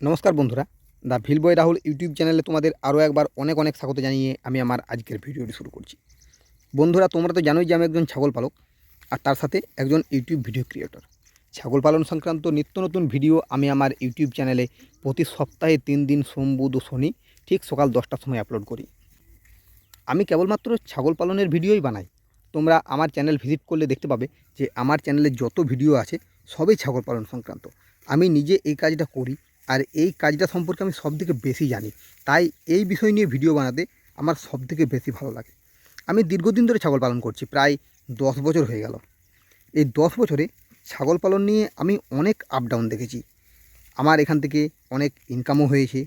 নমস্কার বন্ধুরা, the Bhil boy Rahul YouTube চ্যানেলে তোমাদের আরও একবার অনেক অনেক স্বাগত জানিয়ে আমি আমার আজকের ভিডিওটি শুরু করছি। বন্ধুরা, তোমরা তো জানোই যে আমি একজন ছাগল পালক আর তার সাথে একজন ইউটিউব ভিডিও ক্রিয়েটর। ছাগল পালন সংক্রান্ত নিত্য নতুন ভিডিও আমি আমার ইউটিউব চ্যানেলে প্রতি সপ্তাহে 3 দিন সোম বুধ ও শনি ঠিক সকাল 10টার সময় আপলোড করি। আমি কেবলমাত্র ছাগল পালনের ভিডিওই বানাই। তোমরা আমার চ্যানেল ভিজিট করলে দেখতে পাবে যে আমার চ্যানেলে যত ভিডিও আছে সবই ছাগল পালন সংক্রান্ত। আমি নিজে এই কাজটা করি আর এই কাজটা সম্পর্কে আমি সবথেকে বেশি জানি, তাই এই বিষয় নিয়ে ভিডিও বানাতে আমার সবথেকে বেশি ভালো লাগে। আমি দীর্ঘদিন ধরে ছাগল পালন করছি, প্রায় 10 বছর হয়ে গেল। এই 10 বছরে ছাগল পালন নিয়ে আমি অনেক আপ ডাউন দেখেছি। আমার এখান থেকে অনেক ইনকামও হয়েছে,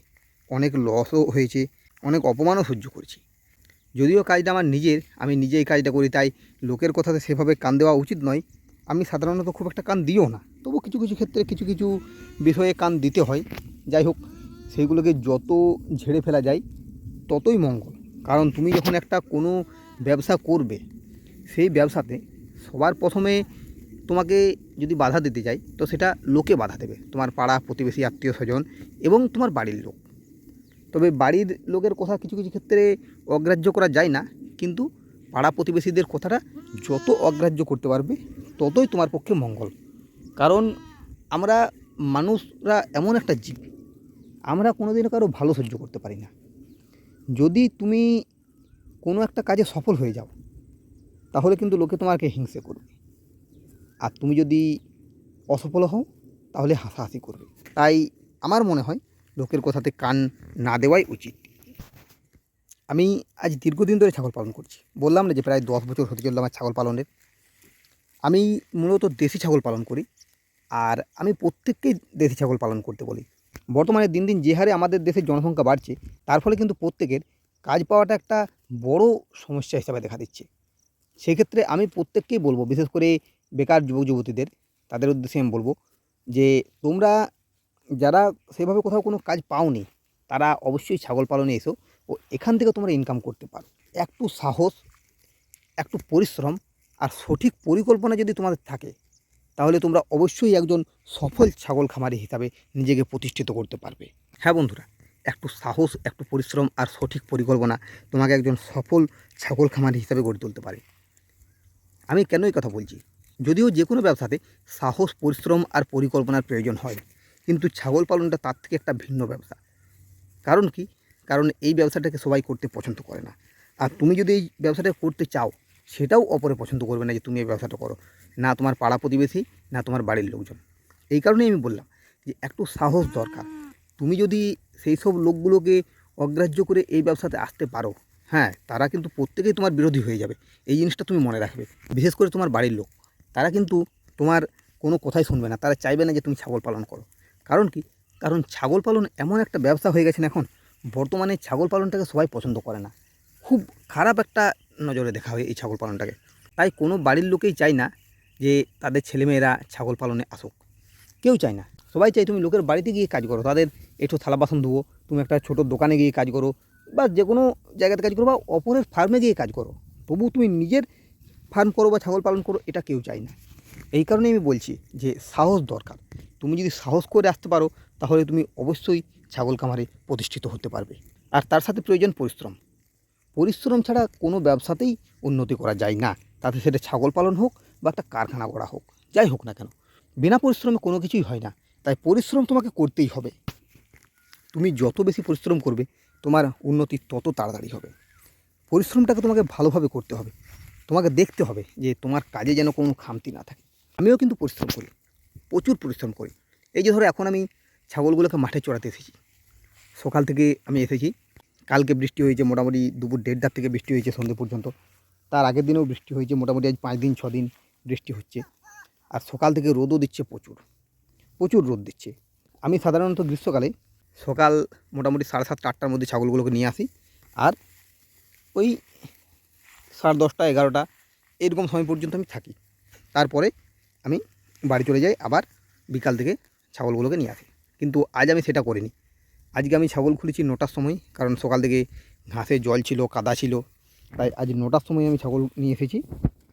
অনেক লসও হয়েছে, অনেক অপমানও সহ্য করেছি। যদিও কাজটা আমার নিজের, আমি নিজে এই কাজটা করি, তাই লোকের কথাতে সেভাবে কান দেওয়া উচিত নয়। আমি সাধারণত খুব একটা কান দিও না, তবু কিছু কিছু ক্ষেত্রে কিছু কিছু বিষয়ে কান দিতে হয়। যাই হোক, সেইগুলোকে যত ঝেড়ে ফেলা যায় ততই মঙ্গল। কারণ তুমি যখন একটা কোনো ব্যবসা করবে, সেই ব্যবসাতে সবার প্রথমে তোমাকে যদি বাধা দিতে যায় তো সেটা লোকে বাধা দেবে, তোমার পাড়া প্রতিবেশী, আত্মীয় স্বজন এবং তোমার বাড়ির লোক। তবে বাড়ির লোকের কথা কিছু কিছু ক্ষেত্রে অগ্রাহ্য করা যায় না, কিন্তু পাড়া প্রতিবেশীদের কথাটা যত অগ্রাহ্য করতে পারবে ততই তোমার পক্ষে মঙ্গল। কারণ আমরা মানুষরা এমন একটা জীব, আমরা কোনোদিনও কারো ভালো সহ্য করতে পারি না। যদি তুমি কোনো একটা কাজে সফল হয়ে যাও তাহলে কিন্তু লোকে তোমাকে হিংসে করবে, আর তুমি যদি অসফল হও তাহলে হাসাহাসি করবে। তাই আমার মনে হয় লোকের কথাতে কান না দেওয়াই উচিত। আমি আজ দীর্ঘদিন ধরে ছাগল পালন করছি, বললাম না যে প্রায় 10 বছর হতে চললো আমার ছাগল পালনের। আমি মূলত দেশি ছাগল পালন করি, আর আমি প্রত্যেককেই দেশি ছাগল পালন করতে বলি। বর্তমানে দিন দিন যে হারে আমাদের দেশের জনসংখ্যা বাড়ছে, তার ফলে কিন্তু প্রত্যেকের কাজ পাওয়াটা একটা বড় সমস্যা হিসাবে দেখা দিচ্ছে। সেক্ষেত্রে আমি প্রত্যেককেই বলবো, বিশেষ করে বেকার যুবক যুবতীদের, তাদের উদ্দেশ্যে আমি বলবো যে তোমরা যারা সেভাবে কোথাও কোনো কাজ পাওনি তারা অবশ্যই ছাগল পালনে এসো ও এখান থেকে তোমরা ইনকাম করতে পারো। একটু সাহস, একটু পরিশ্রম আর সঠিক পরিকল্পনা যদি তোমাদের থাকে তাহলে তোমরা অবশ্যই একজন সফল ছাগল খামারি হিসাবে নিজেকে প্রতিষ্ঠিত করতে পারবে। হ্যাঁ বন্ধুরা, একটু সাহস, একটু পরিশ্রম আর সঠিক পরিকল্পনা তোমাকে একজন সফল ছাগল খামারি হিসাবে গড়ে তুলতে পারে। আমি কেন এই কথা বলছি? যদিও যে কোনো ব্যবসাতে সাহস, পরিশ্রম আর পরিকল্পনার প্রয়োজন হয়, কিন্তু ছাগল পালনটা তার থেকে একটা ভিন্ন ব্যবসা। কারণ কি? কারণ এই ব্যবসাটাকে সবাই করতে পছন্দ করে না। আর তুমি যদি এই ব্যবসাটা করতে চাও, সেটাও অপরে পছন্দ করবে না যে তুমি এই ব্যবসাটা করো, না তোমার পাড়া প্রতিবেশী, না তোমার বাড়ির লোকজন। এই কারণেই আমি বললাম যে একটু সাহস দরকার। তুমি যদি সেই সব লোকগুলোকে অগ্রাহ্য করে এই ব্যবসাতে আসতে পারো, হ্যাঁ, তারা কিন্তু প্রত্যেকেই তোমার বিরোধী হয়ে যাবে। এই জিনিসটা তুমি মনে রাখবে। বিশেষ করে তোমার বাড়ির লোক, তারা কিন্তু তোমার কোনো কথাই শুনবে না, তারা চাইবে না যে তুমি ছাগল পালন করো। কারণ কি? কারণ ছাগল পালন এমন একটা ব্যবসা হয়ে গেছে এখন, বর্তমানে ছাগল পালনটাকে সবাই পছন্দ করে না। খুব খারাপ একটা নজরে দেখা হয় এই ছাগল পালনটাকে। তাই কোনো বাড়ির লোকেই চায় না যে তাদের ছেলেমেয়েরা ছাগল পালনে আসুক। কেউ চায় না। সবাই চায় তুমি লোকের বাড়িতে গিয়ে কাজ করো, তাদের একটু থালা বাসন ধুবো, তুমি একটা ছোটো দোকানে গিয়ে কাজ করো, বা যে কোনো জায়গাতে কাজ করো, বা অপরের ফার্মে গিয়ে কাজ করো। তবু তুমি নিজের ফার্ম করো বা ছাগল পালন করো, এটা কেউ চায় না। এই কারণেই আমি বলছি যে সাহস দরকার। তুমি যদি সাহস করে আসতে পারো তাহলে তুমি অবশ্যই ছাগল খামারে প্রতিষ্ঠিত হতে পারবে। আর তার সাথে প্রয়োজন পরিশ্রম। পরিশ্রম ছাড়া কোনো ব্যবসাতেই উন্নতি করা যায় না, তাতে সেটা ছাগল পালন হোক বা একটা কারখানা গড়া হোক, যাই হোক না কেন, বিনা পরিশ্রমে কোনো কিছুই হয় না। তাই পরিশ্রম তোমাকে করতেই হবে। তুমি যত বেশি পরিশ্রম করবে তোমার উন্নতি তত তাড়াতাড়ি হবে। পরিশ্রমটাকে তোমাকে ভালোভাবে করতে হবে। তোমাকে দেখতে হবে যে তোমার কাজে যেন কোনো খামতি না থাকে। আমিও কিন্তু পরিশ্রম করি, প্রচুর পরিশ্রম করি। এই যে ধরো এখন আমি ছাগলগুলোকে মাঠে চড়াতে এসেছি, সকাল থেকে আমি এসেছি। কালকে বৃষ্টি হয়েছে, মোটামুটি দুপুর 1:30 থেকে বৃষ্টি হয়েছে সন্ধ্যে পর্যন্ত। তার আগের দিনেও বৃষ্টি হয়েছে, মোটামুটি আজ 5 দিন 6 দিন বৃষ্টি হচ্ছে। আর সকাল থেকে রোদও দিচ্ছে, প্রচুর প্রচুর রোদ দিচ্ছে। আমি সাধারণত গ্রীষ্মকালে সকাল মোটামুটি 7:30 8টার মধ্যে ছাগলগুলোকে নিয়ে আসি, আর ওই 10:30 11টা এরকম সময় পর্যন্ত আমি থাকি। তারপরে আমি বাড়ি চলে যাই, আবার বিকাল থেকে ছাগলগুলোকে নিয়ে আসি। কিন্তু আজ আমি সেটা করিনি। আজকে আমি ছাগল খুলেছি 9টার সময়, কারণ সকাল থেকে ঘাসে জল ছিল, কাদা ছিল, তাই আজ 9টার সময় আমি ছাগল নিয়ে এসেছি।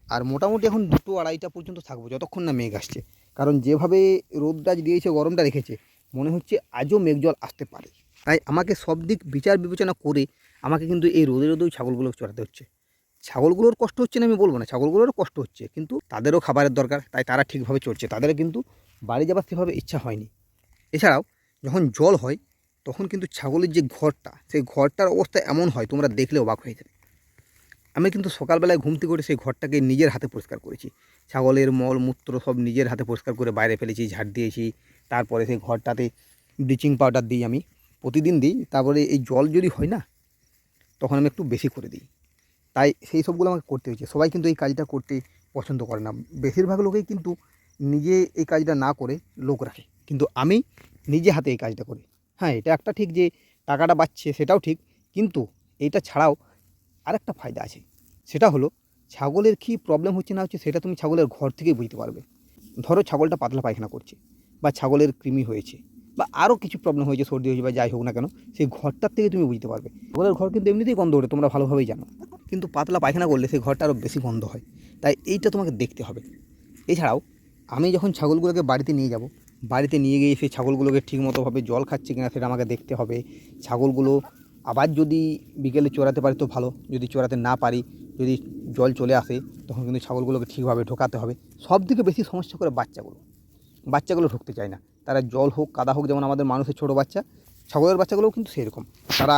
আর মোটামুটি এখন 2টো 2:30টা পর্যন্ত থাকবো, যতক্ষণ না মেঘ আসছে। কারণ যেভাবে রোদটা দিয়েছে, গরমটা রেখেছে, মনে হচ্ছে আজও মেঘজল আসতে পারে। তাই আমাকে সব দিক বিচার বিবেচনা করে আমাকে কিন্তু এই রোদে রোদেও ছাগলগুলো চড়াতে হচ্ছে। ছাগলগুলোর কষ্ট হচ্ছে না আমি বলবো না, ছাগলগুলোরও কষ্ট হচ্ছে, কিন্তু তাদেরও খাবারের দরকার, তাই তারা ঠিকভাবে চড়ছে, তাদের কিন্তু বাড়ি যাবার সেভাবে ইচ্ছা হয়নি। এছাড়াও যখন জল হয় তখন কিন্তু ছাগলের যে ঘরটা, সেই ঘরটার অবস্থা এমন হয় তোমরা দেখলে অবাক হয়ে যাবে। আমি কিন্তু সকালবেলায় ঘুম থেকে উঠে সেই ঘরটাকে নিজের হাতে পরিষ্কার করেছি। ছাগলের মল মূত্র সব নিজের হাতে পরিষ্কার করে বাইরে ফেলেছি, ঝাড় দিয়েছি। তারপরে সেই ঘরটাতে ব্লিচিং পাউডার দিই, আমি প্রতিদিন দিই। তারপরে এই জল যদি হয় না তখন আমি একটু বেশি করে দিই। তাই সেই সবগুলো আমাকে করতে হয়েছে। সবাই কিন্তু এই কাজটা করতে পছন্দ করে না, বেশিরভাগ লোকেই কিন্তু নিজে এই কাজটা না করে লোক রাখে, কিন্তু আমি নিজে হাতে এই কাজটা করি। হ্যাঁ, এটা একটা ঠিক যে টাকাটা বাঁচছে, সেটাও ঠিক, কিন্তু এইটা ছাড়াও আরেকটা ফায়দা আছে। সেটা হলো ছাগলের কী প্রবলেম হচ্ছে না হচ্ছে সেটা তুমি ছাগলের ঘর থেকেই বুঝতে পারবে। ধরো ছাগলটা পাতলা পায়খানা করছে, বা ছাগলের কৃমি হয়েছে, বা আরও কিছু প্রবলেম হয়েছে, সর্দি হয়েছে বা যাই হোক না কেন, সেই ঘরটার থেকে তুমি বুঝতে পারবে। ছাগলের ঘর কিন্তু এমনিতেই গন্ধ ওঠে, তোমরা ভালোভাবেই জানো, কিন্তু পাতলা পায়খানা করলে সেই ঘরটা আরও বেশি গন্ধ হয়। তাই এইটা তোমাকে দেখতে হবে। এছাড়াও আমি যখন ছাগলগুলোকে বাড়িতে নিয়ে যাব, বাড়িতে নিয়ে গিয়ে সেই ছাগলগুলোকে ঠিকমতোভাবে জল খাচ্ছে কিনা সেটা আমাকে দেখতে হবে। ছাগলগুলো আবার যদি বিকেলে চড়াতে পারি তো ভালো, যদি চড়াতে না পারি, যদি জল চলে আসে তখন কিন্তু ছাগলগুলোকে ঠিকভাবে ঢোকাতে হবে। সব থেকে বেশি সমস্যা করে বাচ্চাগুলো ঢুকতে চায় না। তারা জল হোক কাদা হোক, যেমন আমাদের মানুষের ছোটো বাচ্চা, ছাগলের বাচ্চাগুলোও কিন্তু সেরকম, তারা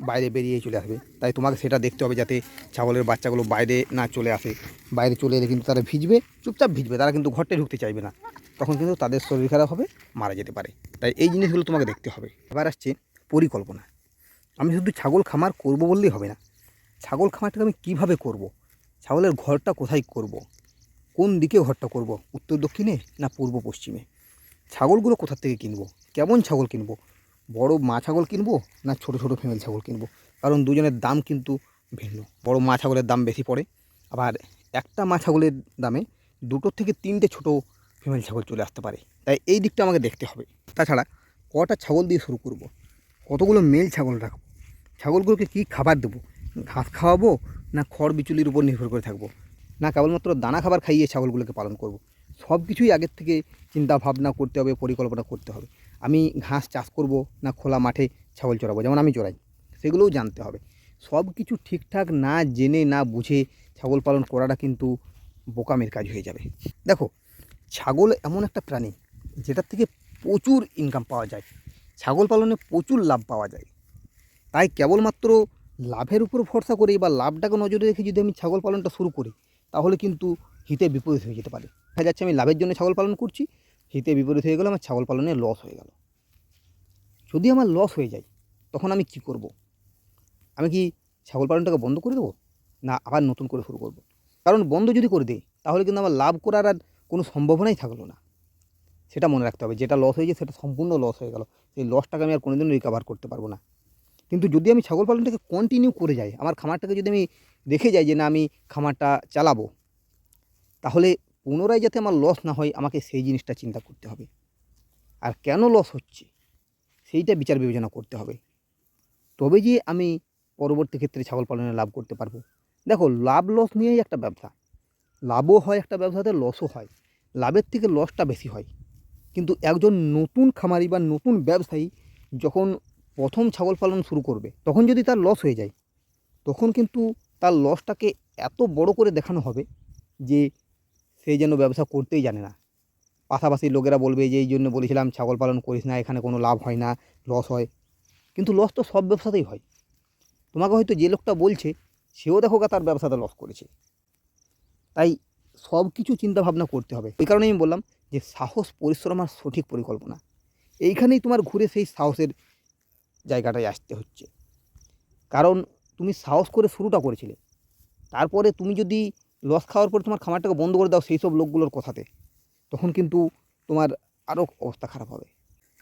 বাইরে বেরিয়ে চলে আসবে। তাই তোমাকে সেটা দেখতে হবে যাতে ছাগলের বাচ্চাগুলো বাইরে না চলে আসে। বাইরে চলে এলে কিন্তু তারা ভিজবে, চুপচাপ ভিজবে, তারা কিন্তু ঘরটায় ঢুকতে চাইবে না, তখন কিন্তু তাদের শরীর খারাপ হবে, মারা যেতে পারে। তাই এই জিনিসগুলো তোমাকে দেখতে হবে। এবার আসছে পরিকল্পনা। আমি শুধু ছাগল খামার করব বললেই হবে না, ছাগল খামারটাকে আমি কীভাবে করব, ছাগলের ঘরটা কোথায় করব, কোন দিকে ঘরটা করব, উত্তর দক্ষিণে না পূর্ব পশ্চিমে, ছাগলগুলো কোথা থেকে কিনবো, কেমন ছাগল কিনবো, বড় মা ছাগল কিনবো না ছোট ছোট ফিমেল ছাগল কিনবো, কারণ দুজনের দাম কিন্তু ভিন্ন। বড় মা ছাগলের দাম বেশি পড়ে, আবার একটা মা ছাগলের দামে দুটো থেকে তিনটে ছোট ফিমেল ছাগল চলে আসতে পারে। তাই এই দিকটা আমাকে দেখতে হবে। তাছাড়া কটা ছাগল দিয়ে শুরু করব, কতগুলো মেল ছাগল রাখবো, ছাগলগুলোকে কী খাবার দেবো, ঘাস খাওয়াবো না খড় বিচুলির উপর নির্ভর করে থাকবো, না কেবলমাত্র দানা খাবার খাইয়ে ছাগলগুলোকে পালন করব, সব কিছুই আগের থেকে চিন্তা ভাবনা করতে হবে, পরিকল্পনা করতে হবে। আমি ঘাস চাষ করব না খোলা মাঠে ছাগল চড়াবো, যেমন আমি চড়াই, সেগুলোও জানতে হবে। সব কিছু ঠিকঠাক না জেনে না বুঝে ছাগল পালন করাটা কিন্তু বোকামের কাজ হয়ে যাবে। দেখো, ছাগল এমন একটা প্রাণী যেটার থেকে প্রচুর ইনকাম পাওয়া যায়, ছাগল পালনে প্রচুর লাভ পাওয়া যায়। তাই কেবলমাত্র লাভের উপর ভরসা করে বা লাভটাকে নজরে রেখে যদি আমি ছাগল পালনটা শুরু করি, তাহলে কিন্তু হিতে বিপরীত হয়ে যেতে পারে। দেখা যাচ্ছে আমি লাভের জন্য ছাগল পালন করছি, হিতে বিপরীত হয়ে গেল, আমার ছাগল পালনে লস হয়ে গেল। যদি আমার লস হয়ে যায় তখন আমি কি করব? আমি কি ছাগল পালনটাকে বন্ধ করে দেবো, না আবার নতুন করে শুরু করব? কারণ বন্ধ যদি করে দিই তাহলে কিন্তু আমার লাভ করার আর কোনো সম্ভাবনাই থাকলো না। সেটা মনে রাখতে হবে, যেটা লস হয়েছে সেটা সম্পূর্ণ লস হয়ে গেল, সেই লসটাকে আমি আর কোনোদিনও রিকভার করতে পারবো না। কিন্তু যদি আমি ছাগল পালনটাকে কন্টিনিউ করে যাই, আমার খামারটাকে যদি আমি রেখে যাই যে না আমি খামারটা চালাবো, তাহলে পুনরায় যাতে আমার লস না হয় আমাকে সেই জিনিসটা চিন্তা করতে হবে। আর কেন লস হচ্ছে সেইটা বিচার বিবেচনা করতে হবে, তবে যে আমি পরবর্তী ক্ষেত্রে ছাগল পালনে লাভ করতে পারবো। দেখো, লাভ লস নিয়েই একটা ব্যবসা, লাভও হয় একটা ব্যবসাতে, লসও হয়, লাভের থেকে লসটা বেশি হয়। কিন্তু একজন নতুন খামারি বা নতুন ব্যবসায়ী যখন প্রথম ছাগল পালন শুরু করবে, তখন যদি তার লস হয়ে যায়, তখন কিন্তু তার লসটাকে এত বড় করে দেখানো হবে যে সে যেন ব্যবসা করতেই জানে না। পাশাপাশি লোকেরা বলবে যে এই জন্য বলেছিলাম ছাগল পালন করিস না, এখানে কোনো লাভ হয় না, লস হয়। কিন্তু লস তো সব ব্যবসাতেই হয়। তোমাকে হয়তো যে লোকটা বলছে সেও দেখো তার ব্যবসাতে লস করেছে। তাই সব কিছু চিন্তাভাবনা করতে হবে। ওই কারণেই আমি বললাম যে সাহস, পরিশ্রম আর সঠিক পরিকল্পনা, এইখানেই তোমার ঘুরে সেই সাহসের জায়গাটায় আসতে হচ্ছে। কারণ তুমি সাহস করে শুরুটা করেছিলে, তারপরে তুমি যদি লস খাওয়ার পরে তোমার খামারটাকে বন্ধ করে দাও সেই সব লোকগুলোর কথাতে, তখন কিন্তু তোমার আরও অবস্থা খারাপ হবে।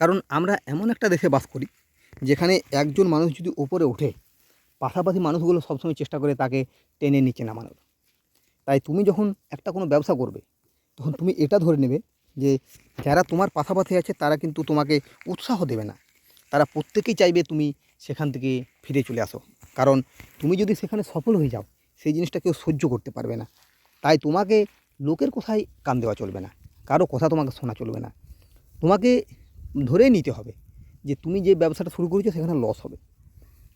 কারণ আমরা এমন একটা দেশে বাস করি যেখানে একজন মানুষ যদি ওপরে ওঠে, পাশাপাশি মানুষগুলো সবসময় চেষ্টা করে তাকে টেনে নিচে নামানোর। তাই তুমি যখন একটা কোনো ব্যবসা করবে, তখন তুমি এটা ধরে নেবে যে যারা তোমার পাশাপাশি আছে তারা কিন্তু তোমাকে উৎসাহ দেবে না, তারা প্রত্যেকেই চাইবে তুমি সেখান থেকে ফিরে চলে আসো। কারণ তুমি যদি সেখানে সফল হয়ে যাও, সেই জিনিসটা কেউ সহ্য করতে পারবে না। তাই তোমাকে লোকের কথায় কান দেওয়া চলবে না, কারো কথা তোমাকে শোনা চলবে না। তোমাকে ধরেই নিতে হবে যে তুমি যে ব্যবসাটা শুরু করেছো সেখানে লস হবে,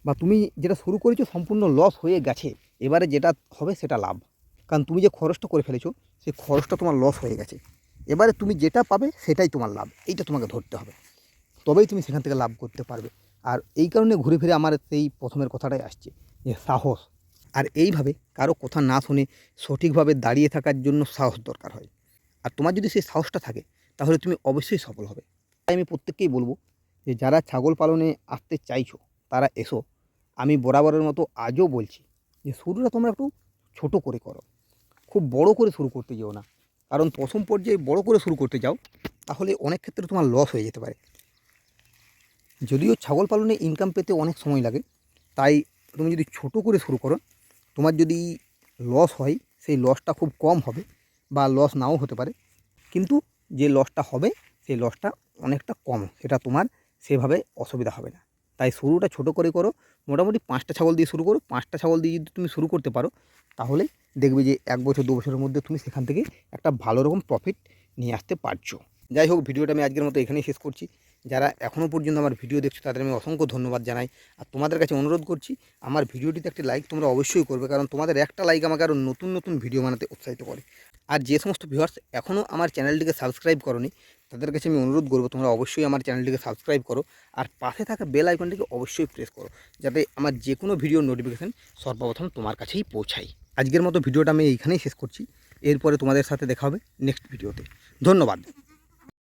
বা তুমি যেটা শুরু করেছো সম্পূর্ণ লস হয়ে গেছে, এবারে যেটা হবে সেটা লাভ। কারণ তুমি যে খরচটা করে ফেলেছো সেই খরচটা তোমার লস হয়ে গেছে, এবারে তুমি যেটা পাবে সেটাই তোমার লাভ, এইটা তোমাকে ধরতে হবে, তবেই তুমি সেখান থেকে লাভ করতে পারবে। আর এই কারণে ঘুরে ফিরে আমার সেই প্রথমের কথাটাই আসছে যে সাহস। আর এইভাবে কারো কথা না শুনে সঠিকভাবে দাঁড়িয়ে থাকার জন্য সাহস দরকার হয়। আর তোমার যদি সেই সাহসটা থাকে তাহলে তুমি অবশ্যই সফল হবে। তাই আমি প্রত্যেককেই বলবো যে যারা ছাগল পালনে আসতে চাইছো তারা এসো। আমি বরাবরের মতো আজও বলছি যে শুরুটা তোমরা একটু ছোট করে করো, খুব বড় করে শুরু করতে যেও না। কারণ প্রথম পর্যায়ে বড় করে শুরু করতে যাও তাহলে অনেক ক্ষেত্রে তোমার লস হয়ে যেতে পারে। যদিও ছাগল পালনে ইনকাম পেতে অনেক সময় লাগে, তাই তুমি যদি ছোট করে শুরু করো, তোমার যদি লস হয় সেই লসটা খুব কম হবে, বা লস নাও হতে পারে, কিন্তু যে লসটা হবে সেই লসটা অনেকটা কম, সেটা তোমার সেভাবে অসুবিধা হবে না। তাই শুরুটা ছোট করে করো, মোটামুটি 5টা ছাগল দিয়ে শুরু করো। 5টা ছাগল দিয়ে যদি তুমি শুরু করতে পারো তাহলে দেখবে যে 1 বছর 2 বছরের মধ্যে তুমি সেখান থেকে একটা ভালো রকম প্রফিট নিয়ে আসতে পারছো। যাই হোক, ভিডিওটা আমি আজকের মতো এখানেই শেষ করছি। যারা এখনও পর্যন্ত আমার ভিডিও দেখছো তাদের আমি অসংখ্য ধন্যবাদ জানাই। আর তোমাদের কাছে অনুরোধ করছি আমার ভিডিওটিতে একটি লাইক তোমরা অবশ্যই করবে, কারণ তোমাদের একটা লাইক আমাকে আরও নতুন নতুন ভিডিও বানাতে উৎসাহিত করে। আর যে সমস্ত ভিউয়ার্স এখনও আমার চ্যানেলটিকে সাবস্ক্রাইব করোনি তাদের কাছে আমি অনুরোধ করবো তোমরা অবশ্যই আমার চ্যানেলটিকে সাবস্ক্রাইব করো, আর পাশে থাকা বেল আইকনটিকে অবশ্যই প্রেস করো, যাতে আমার যে কোনো ভিডিওর নোটিফিকেশান সর্বপ্রথম তোমার কাছেই পৌঁছায়। আজকের মতো ভিডিওটা আমি এইখানেই শেষ করছি। এরপরে তোমাদের সাথে দেখা হবে নেক্সট ভিডিওতে। ধন্যবাদ।